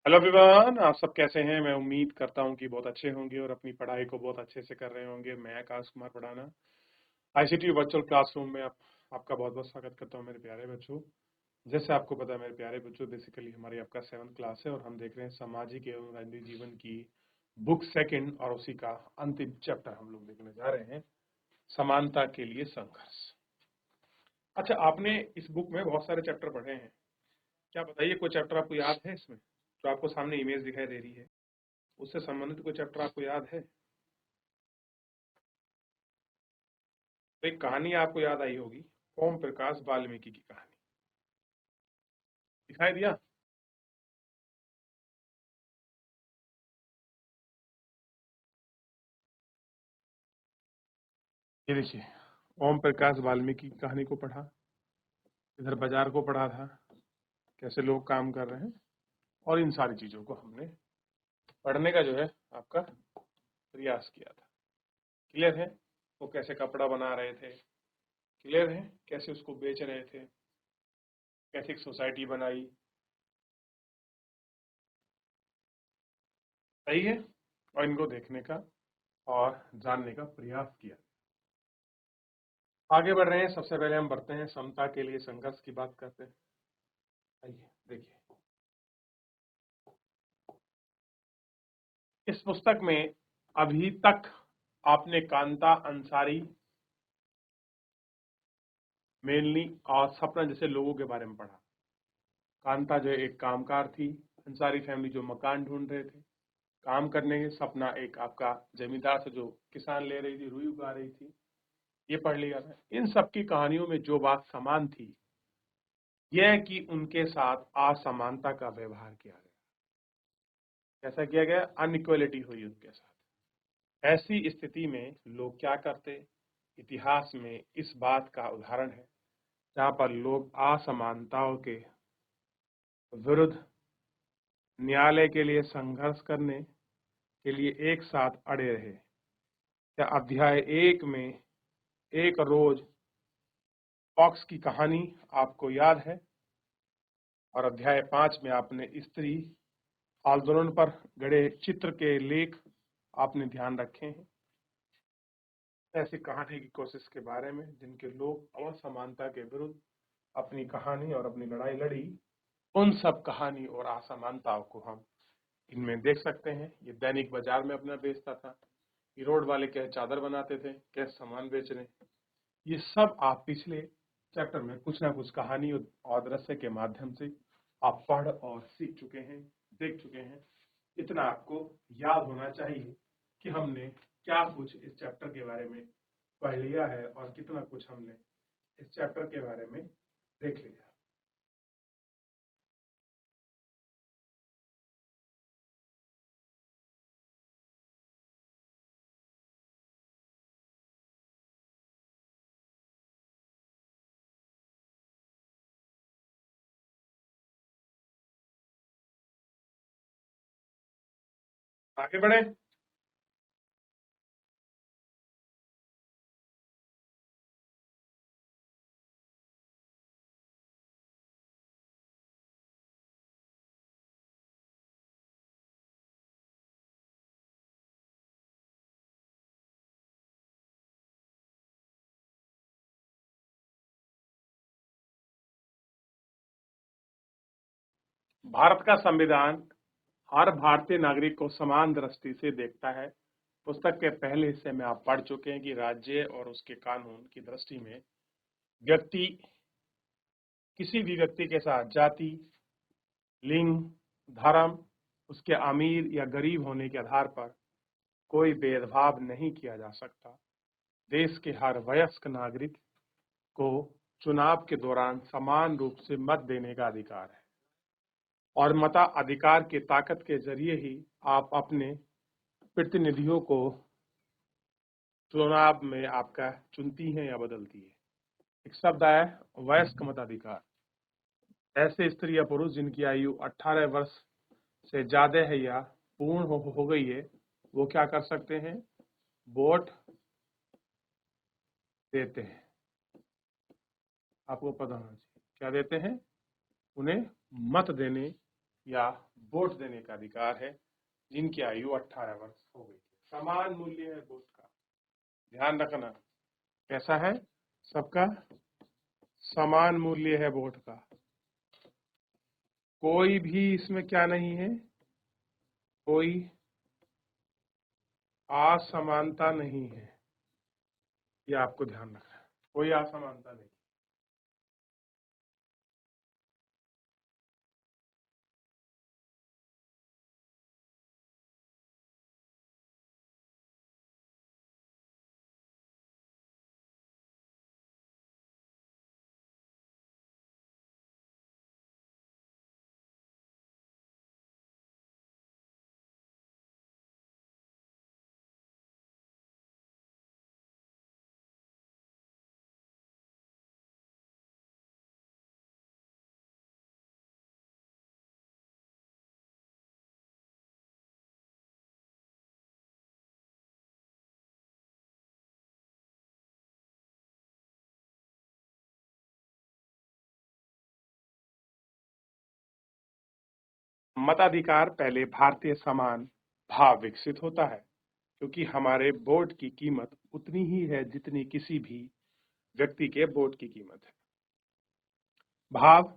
Hello everyone, आप सब कैसे हैं। मैं उम्मीद करता हूं कि बहुत अच्छे होंगे और अपनी पढ़ाई को बहुत अच्छे से कर रहे होंगे। मैं आकाश कुमार पढ़ाना आईसीटी वर्चुअल क्लासरूम में आपका बहुत बहुत स्वागत करता हूं मेरे प्यारे बच्चों। जैसे आपको पता है मेरे प्यारे बच्चों, बेसिकली हमारी आपका 7th क्लास है और हम देख रहे हैं सामाजिक एवं राजनीतिक जीवन की बुक सेकंड और उसी का अंतिम चैप्टर हम लोग देखने जा रहे हैं, समानता के लिए संघर्ष। अच्छा, आपने इस बुक में बहुत सारे चैप्टर पढ़े हैं, क्या बताइए कोई चैप्टर आपको याद है इसमें? जो आपको सामने इमेज दिखाई दे रही है उससे संबंधित कोई चैप्टर आपको याद है? तो एक कहानी आपको याद आई होगी, ओम प्रकाश वाल्मीकि की कहानी। दिखाई दिया? ये देखिए, ओम प्रकाश वाल्मीकि की कहानी को पढ़ा, इधर बाजार को पढ़ा था, कैसे लोग काम कर रहे हैं, और इन सारी चीजों को हमने पढ़ने का जो है आपका प्रयास किया था। क्लियर है? वो कैसे कपड़ा बना रहे थे, क्लियर है, कैसे उसको बेच रहे थे, कैसे एक सोसाइटी बनाई। सही है? और इनको देखने का और जानने का प्रयास किया। आगे बढ़ रहे हैं। सबसे पहले हम बढ़ते हैं समता के लिए संघर्ष की बात करते हैं। आइए देखिए, इस पुस्तक में अभी तक आपने कांता अंसारी मेनली और सपना जैसे लोगों के बारे में पढ़ा। कांता जो एक कामकार थी, अंसारी फैमिली जो मकान ढूंढ रहे थे काम करने के, सपना एक आपका जमींदार से जो किसान ले रही थी, रुई उगा रही थी, ये पढ़ लिया था। इन सबकी कहानियों में जो बात समान थी यह कि उनके साथ असमानता का व्यवहार किया गया। कैसा किया गया? अनइक्वलिटी हुई उनके साथ। ऐसी स्थिति में लोग क्या करते? इतिहास में इस बात का उदाहरण है जहां पर लोग असमानताओं के विरुद्ध न्यायालय के लिए संघर्ष करने के लिए एक साथ अड़े रहे। क्या अध्याय 1 में एक रोज फॉक्स की कहानी आपको याद है? और अध्याय 5 में आपने स्त्री आंदोलन पर गढ़े चित्र के लेख आपने ध्यान रखे हैं। ऐसी कहानी की कोशिश के बारे में जिनके लोग असमानता के विरुद्ध अपनी कहानी और अपनी लड़ाई लड़ी, उन सब कहानी और असमानताओं को हम इनमें देख सकते हैं। ये दैनिक बाजार में अपना बेचता था, ये रोड वाले कैसे चादर बनाते थे, कैसे सामान बेच रहे, ये सब आप पिछले चैप्टर में कुछ ना कुछ कहानी और दृश्य के माध्यम से आप पढ़ और सीख चुके हैं, देख चुके हैं। इतना आपको याद होना चाहिए कि हमने क्या कुछ इस चैप्टर के बारे में पढ़ लिया है और कितना कुछ हमने इस चैप्टर के बारे में देख लिया। आगे बढ़े। भारत का संविधान हर भारतीय नागरिक को समान दृष्टि से देखता है। पुस्तक के पहले हिस्से में आप पढ़ चुके हैं कि राज्य और उसके कानून की दृष्टि में व्यक्ति, किसी भी व्यक्ति के साथ जाति, लिंग, धर्म, उसके अमीर या गरीब होने के आधार पर कोई भेदभाव नहीं किया जा सकता। देश के हर वयस्क नागरिक को चुनाव के दौरान समान रूप से मत देने का अधिकार है और मताधिकार की ताकत के जरिए ही आप अपने प्रतिनिधियों को चुनाव में आपका चुनती हैं या बदलती है। एक शब्द आया है, वयस्क मताधिकार। ऐसे स्त्री या पुरुष जिनकी आयु 18 वर्ष से ज्यादा है या पूर्ण हो गई है, वो क्या कर सकते हैं? वोट देते हैं। आपको पता होना चाहिए क्या देते हैं? उन्हें मत देने या वोट देने का अधिकार है, जिनकी आयु 18 वर्ष हो गई है। समान मूल्य है वोट का, ध्यान रखना। कैसा है? सबका समान मूल्य है वोट का, कोई भी इसमें क्या नहीं है, कोई असमानता नहीं है, ये आपको ध्यान रखना है, कोई असमानता नहीं। मताधिकार पहले भारतीय समान भाव विकसित होता है, क्योंकि हमारे वोट की कीमत उतनी ही है जितनी किसी भी व्यक्ति के वोट की कीमत है। भाव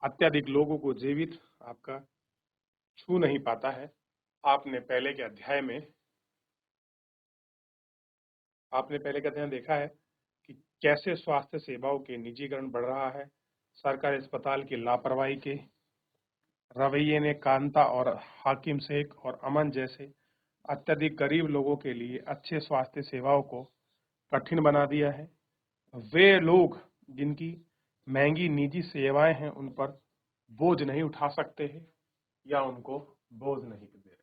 अत्यधिक लोगों को जीवित आपका छू नहीं पाता है। आपने पहले के अध्याय में देखा है कि कैसे स्वास्थ्य सेवाओं के निजीकरण बढ़ रहा है। सरकारी अस्पताल की लापरवाही के रवैये ने कांता और हाकिम शेख और अमन जैसे अत्यधिक गरीब लोगों के लिए अच्छे स्वास्थ्य सेवाओं को कठिन बना दिया है। वे लोग जिनकी महंगी निजी सेवाएं हैं उन पर बोझ नहीं उठा सकते हैं या उनको बोझ नहीं दे रहे।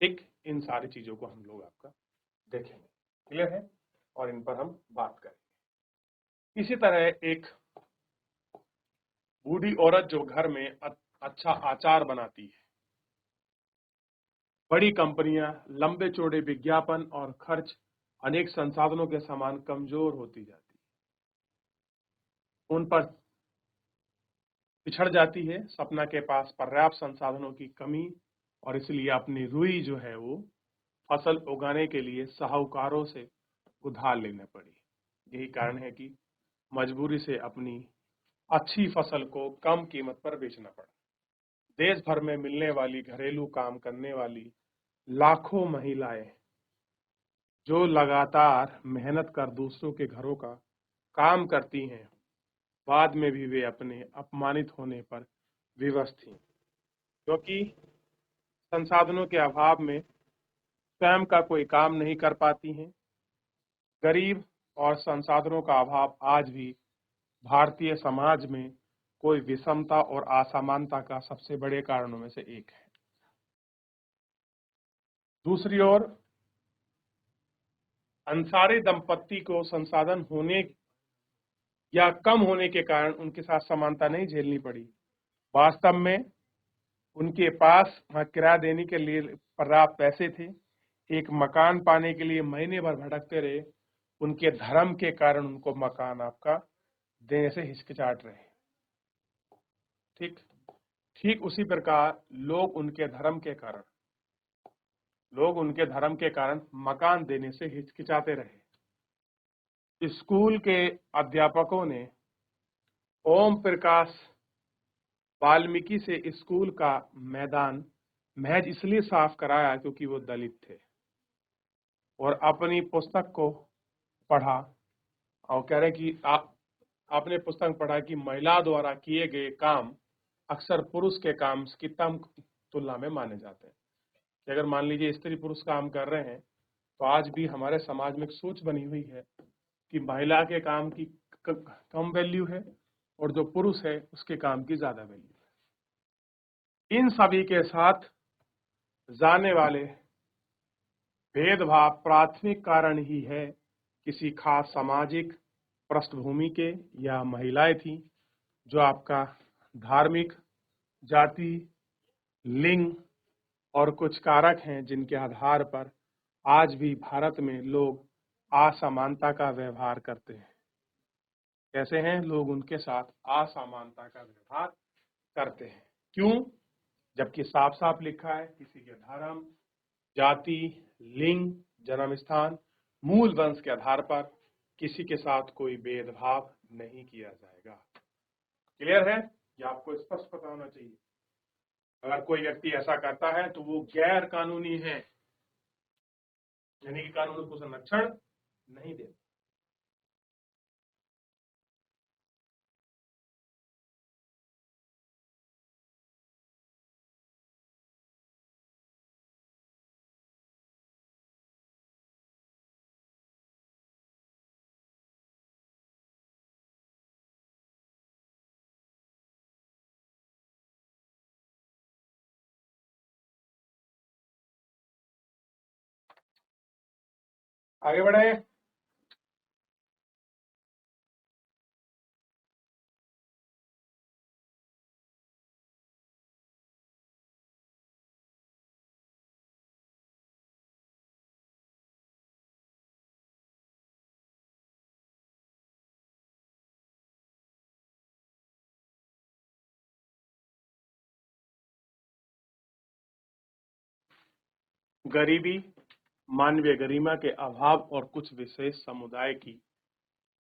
ठीक इन सारी चीजों को हम लोग आपका देखेंगे, क्लियर है, और इन पर हम बात करेंगे। इसी तरह एक बूढ़ी औरत जो घर में अच्छा अचार बनाती है, बड़ी कंपनियां लंबे चौड़े विज्ञापन और खर्च अनेक संसाधनों के समान कमजोर होती जाती है, उन पर पिछड़ जाती है। सपना के पास पर्याप्त संसाधनों की कमी और इसलिए अपनी रुई जो है वो फसल उगाने के लिए साहूकारों से उधार लेने पड़ी। यही कारण है कि मजबूरी से अपनी अच्छी फसल को कम कीमत पर बेचना पड़ा। देश भर में मिलने वाली घरेलू काम करने वाली लाखों महिलाएं जो लगातार मेहनत कर दूसरों के घरों का काम करती हैं, बाद में भी वे अपने अपमानित होने पर विवश थीं, क्योंकि संसाधनों के अभाव में स्वयं का कोई काम नहीं कर पाती हैं। गरीब और संसाधनों का अभाव आज भी भारतीय समाज में कोई विषमता और असमानता का सबसे बड़े कारणों में से एक है। दूसरी ओर अंसारी दंपत्ति को संसाधन होने या कम होने के कारण उनके साथ समानता नहीं झेलनी पड़ी। वास्तव में उनके पास किराया देने के लिए पर्याप्त पैसे थे, एक मकान पाने के लिए महीने भर भटकते रहे। उनके धर्म के कारण उनको मकान आपका देने से हिचकिचाहट रहे। ठीक उसी प्रकार लोग उनके धर्म के कारण मकान देने से हिचकिचाते रहे। स्कूल के अध्यापकों ने ओम प्रकाश वाल्मीकि से स्कूल का मैदान महज इसलिए साफ कराया क्योंकि वो दलित थे, और अपनी पुस्तक को पढ़ा और कह रहे कि आपने पुस्तक पढ़ा कि महिला द्वारा किए गए काम अक्सर पुरुष के काम की तुलना में माने जाते हैं। कि अगर मान लीजिए स्त्री पुरुष काम कर रहे हैं तो आज भी हमारे समाज में एक सोच बनी हुई है कि महिला के काम की कम वैल्यू है और जो पुरुष है उसके काम की ज्यादा वैल्यू है। इन सभी के साथ जाने वाले भेदभाव प्राथमिक कारण ही है किसी खास सामाजिक पृष्ठभूमि के या महिलाएं थी जो आपका धार्मिक, जाति, लिंग और कुछ कारक हैं जिनके आधार पर आज भी भारत में लोग असमानता का व्यवहार करते हैं। कैसे हैं लोग उनके साथ असमानता का व्यवहार करते हैं? क्यों? जबकि साफ साफ लिखा है किसी के धर्म, जाति, लिंग, जन्म स्थान, मूल वंश के आधार पर किसी के साथ कोई भेदभाव नहीं किया जाएगा। क्लियर है? ये आपको स्पष्ट पता होना चाहिए। अगर कोई व्यक्ति ऐसा करता है तो वो गैर कानूनी है, यानी कि कानून को संरक्षण नहीं देता। आगे बढ़े। गरीबी, मानवीय गरिमा के अभाव और कुछ विशेष समुदाय की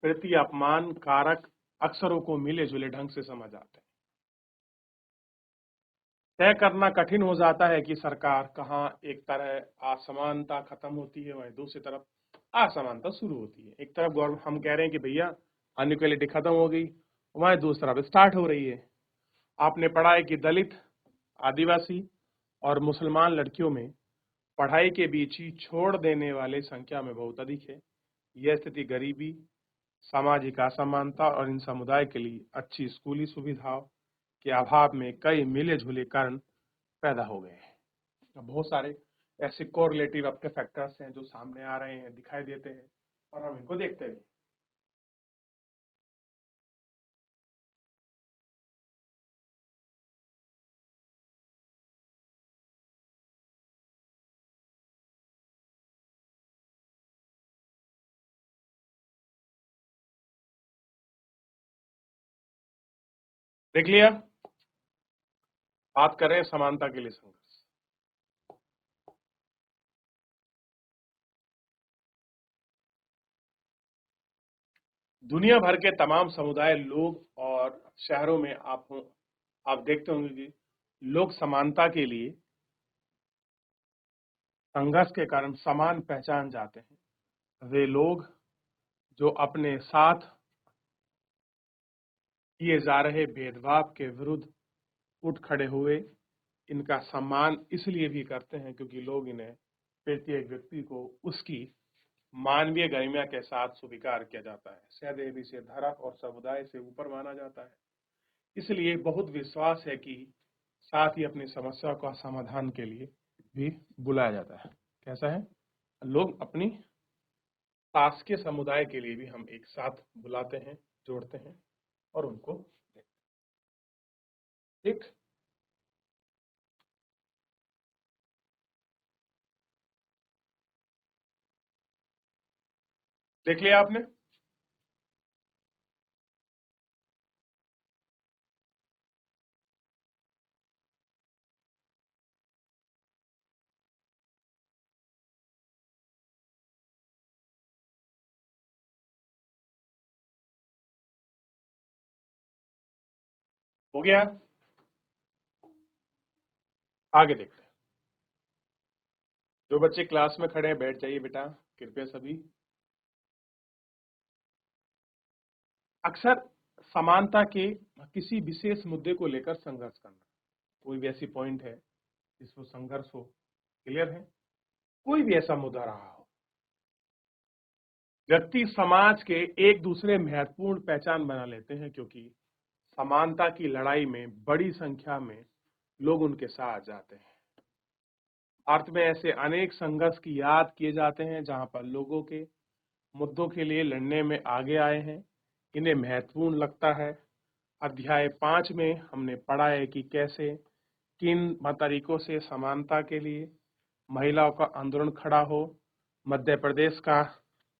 प्रति अपमान कारक अक्षरों को मिले जुले ढंग से समझ आते हैं। तय करना कठिन हो जाता है कि सरकार कहाँ एक तरह असमानता खत्म होती है, वहीं दूसरी तरफ असमानता शुरू होती है। एक तरफ गवर्नमेंट हम कह रहे हैं कि भैया अनइक्वालिटी खत्म हो गई, वहीं दूसरी तरफ स्टार्ट हो रही है। आपने पढ़ा है कि दलित, आदिवासी और मुसलमान लड़कियों में पढ़ाई के बीच ही छोड़ देने वाले संख्या में बहुत अधिक है। यह स्थिति गरीबी, सामाजिक असमानता और इन समुदाय के लिए अच्छी स्कूली सुविधाओं के अभाव में कई मिले जुले कारण पैदा हो गए हैं। बहुत सारे ऐसे कोरिलेटिव आपके फैक्टर्स हैं जो सामने आ रहे हैं, दिखाई देते हैं और हम इनको देखते हैं। देख लिया, बात कर रहे हैं समानता के लिए संघर्ष। दुनिया भर के तमाम समुदाय, लोग और शहरों में आप देखते होंगे कि लोग समानता के लिए संघर्ष के कारण समान पहचान जाते हैं। वे लोग जो अपने साथ किए जा रहे भेदभाव के विरुद्ध उठ खड़े हुए, इनका सम्मान इसलिए भी करते हैं क्योंकि लोग इन्हें, प्रत्येक व्यक्ति को उसकी मानवीय गरिमा के साथ स्वीकार किया जाता है। सदैव से धर्म और समुदाय से ऊपर माना जाता है। इसलिए बहुत विश्वास है कि साथ ही अपनी समस्या का समाधान के लिए भी बुलाया जाता है। कैसा है? लोग अपनी शासकीय समुदाय के लिए भी हम एक साथ बुलाते हैं, जोड़ते हैं और उनको ठीक। देख लिया आपने? हो गया? आगे देखते हैं। जो बच्चे क्लास में खड़े हैं बैठ जाइए बेटा, कृपया सभी। अक्सर समानता के किसी विशेष मुद्दे को लेकर संघर्ष करना, कोई भी ऐसी पॉइंट है जिसको संघर्ष हो, क्लियर है? कोई भी ऐसा मुद्दा रहा हो, व्यक्ति समाज के एक दूसरे महत्वपूर्ण पहचान बना लेते हैं क्योंकि समानता की लड़ाई में बड़ी संख्या में लोग उनके साथ जाते हैं। भारत में ऐसे अनेक संघर्ष की याद किए जाते हैं जहां पर लोगों के मुद्दों के लिए लड़ने में आगे आए हैं, इन्हें महत्वपूर्ण लगता है। अध्याय 5 में हमने पढ़ा है कि कैसे किन तरीकों से समानता के लिए महिलाओं का आंदोलन खड़ा हो। मध्य प्रदेश का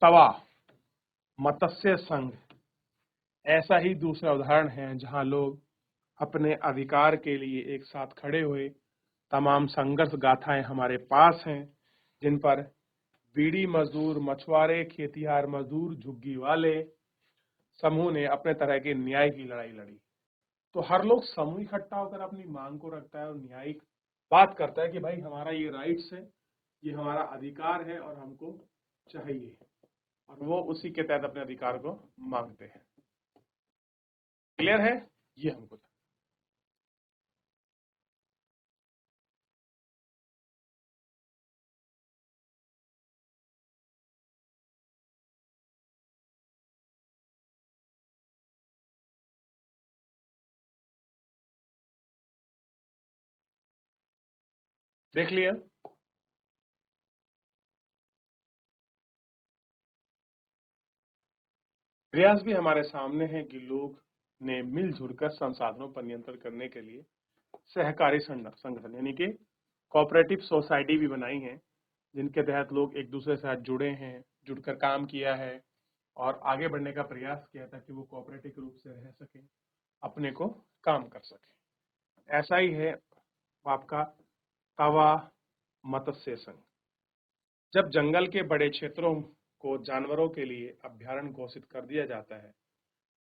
तवा मत्स्य संघ ऐसा ही दूसरा उदाहरण है जहां लोग अपने अधिकार के लिए एक साथ खड़े हुए तमाम संघर्ष गाथाएं हमारे पास हैं, जिन पर बीड़ी मजदूर, मछुआरे, खेतिहार मजदूर, झुग्गी वाले समूह ने अपने तरह के न्याय की लड़ाई लड़ी। तो हर लोग समूह इकट्ठा होकर अपनी मांग को रखता है और न्यायिक बात करता है कि भाई हमारा ये राइट्स है, ये हमारा अधिकार है और हमको चाहिए, और वो उसी के तहत अपने अधिकार को मांगते हैं। क्लियर है? ये हमको देख लिया। प्रयास भी हमारे सामने है कि लोग ने मिलजुल कर संसाधनों पर नियंत्रण करने के लिए सहकारी संगठन यानी कि कोऑपरेटिव सोसाइटी भी बनाई है, जिनके तहत लोग एक दूसरे के साथ जुड़े हैं, जुड़कर काम किया है और आगे बढ़ने का प्रयास किया ताकि वो कोऑपरेटिव रूप से रह सके, अपने को काम कर सके। ऐसा ही है आपका तवा मत्स्य संघ। जब जंगल के बड़े क्षेत्रों को जानवरों के लिए अभयारण्य घोषित कर दिया जाता है,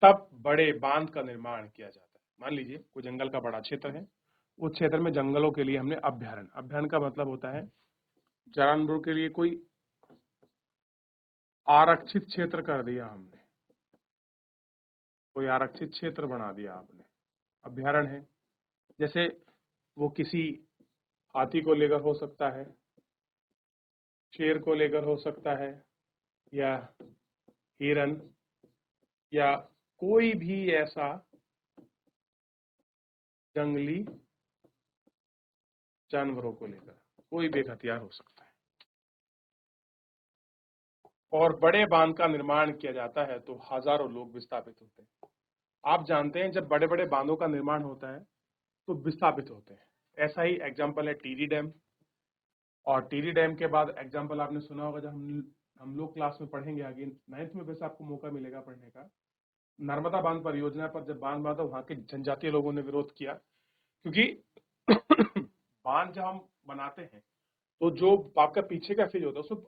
तब बड़े बांध का निर्माण किया जाता है। मान लीजिए कोई जंगल का बड़ा क्षेत्र है, उस क्षेत्र में जंगलों के लिए हमने अभयारण्य का मतलब होता है जानवरों के लिए कोई आरक्षित क्षेत्र कर दिया हमने, कोई आरक्षित क्षेत्र बना दिया आपने, अभयारण्य है। जैसे वो किसी हाथी को लेकर हो सकता है, शेर को लेकर हो सकता है, या हिरन, या कोई भी ऐसा जंगली जानवरों को लेकर कोई भी एक हथियार हो सकता है। और बड़े बांध का निर्माण किया जाता है तो हजारों लोग विस्थापित होते हैं। आप जानते हैं जब बड़े बड़े बांधों का निर्माण होता है तो विस्थापित होते हैं। ऐसा ही एग्जाम्पल है टिहरी डैम, और टिहरी डैम के बाद एग्जाम्पल आपने सुना होगा, जब हम लोग क्लास में पढ़ेंगे आगे 9th में, वैसे आपको मौका मिलेगा पढ़ने का, नर्मदा बांध परियोजना पर जब बांध बांधा वहां के जनजातीय लोगों ने विरोध किया, क्योंकि बांध जब हम बनाते हैं तो जो आपका पीछे का फेज होता है उसमें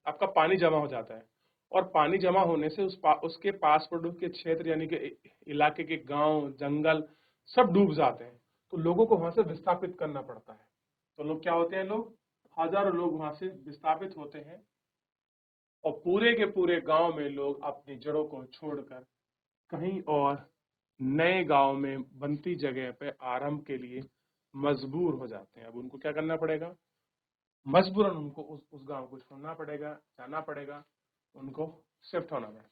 आपका पानी जमा हो जाता है, और पानी जमा होने से उसके पास पड़ोस के क्षेत्र यानी कि इलाके के गांव, जंगल सब डूब जाते हैं। तो लोगों को वहां से विस्थापित करना पड़ता है। तो लोग क्या होते हैं, लोग हजारों लोग वहां से विस्थापित होते हैं, और पूरे के पूरे गांव में लोग अपनी जड़ों को छोड़कर कहीं और नए गांव में बनती जगह पे आरंभ के लिए मजबूर हो जाते हैं। अब उनको क्या करना पड़ेगा, मजबूरन उनको उस गांव को छोड़ना पड़ेगा, जाना पड़ेगा, उनको शिफ्ट होना पड़ेगा।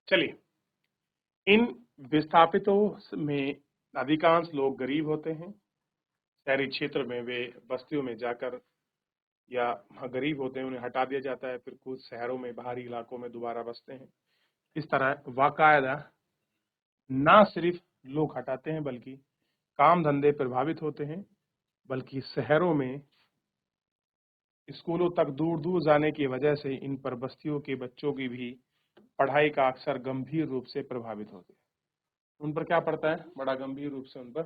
चलिए, इन विस्थापितों में अधिकांश लोग गरीब होते हैं। शहरी क्षेत्र में वे बस्तियों में जाकर या गरीब होते हैं, उन्हें हटा दिया जाता है, फिर कुछ शहरों में बाहरी इलाकों में दोबारा बसते हैं। इस तरह वाकायदा ना सिर्फ लोग हटाते हैं बल्कि काम धंधे प्रभावित होते हैं, बल्कि शहरों में स्कूलों तक दूर दूर जाने की वजह से इन पर बस्तियों के बच्चों की भी पढ़ाई का अक्सर गंभीर रूप से प्रभावित होती है। उन पर क्या पड़ता है, बड़ा गंभीर रूप से उन पर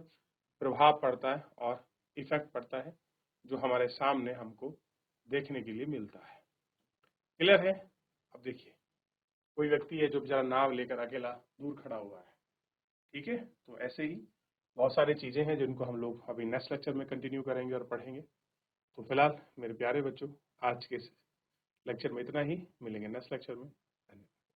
प्रभाव पड़ता है और इफेक्ट पड़ता है, जो हमारे सामने हमको देखने के लिए मिलता है। क्लियर है? अब देखिए, कोई व्यक्ति है जो बेचारा नाव लेकर अकेला दूर खड़ा हुआ है, ठीक है, तो ऐसे ही बहुत सारी चीजें हैं जिनको हम लोग अभी नेक्स्ट लेक्चर में कंटिन्यू करेंगे और पढ़ेंगे। तो फिलहाल मेरे प्यारे बच्चों, आज के लेक्चर में इतना ही, मिलेंगे नेक्स्ट लेक्चर में।